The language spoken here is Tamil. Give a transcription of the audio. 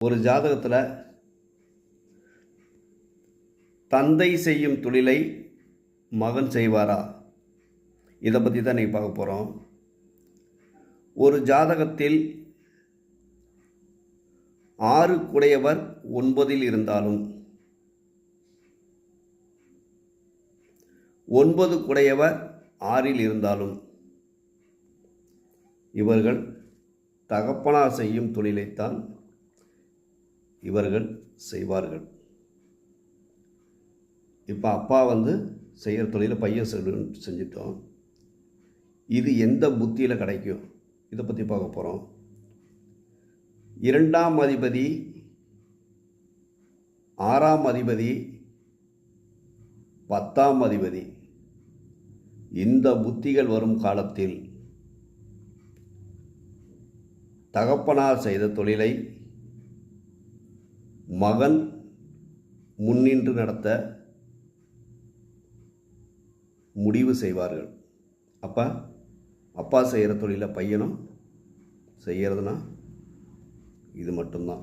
ஒரு ஜாதகத்தில் தந்தை செய்யும் தொழிலை மகன் செய்வாரா? இதை பற்றி தான் இன்றைக்கி பார்க்க போகிறோம். ஒரு ஜாதகத்தில் 6 குடையவர் 9 இருந்தாலும் 9 குடையவர் 6 இருந்தாலும் இவர்கள் தகப்பனார் செய்யும் தொழிலைத்தான் இவர்கள் செய்வார்கள். இப்போ அப்பா செய்கிற தொழிலை பையன் செஞ்சிட்டோம். இது எந்த புத்தியில் கிடைக்கும்? இதை பற்றி பார்க்க போகிறோம். 2ஆம் அதிபதி 6ஆம் அதிபதி 10ஆம் அதிபதி இந்த புத்திகள் வரும் காலத்தில் தகப்பனார் செய்த தொழிலை மகன் முன்னின்று நடத்த முடிவு செய்வார்கள். அப்பா செய்கிற தொழிலை பையனும் செய்கிறதுனா இது மட்டும்தான்.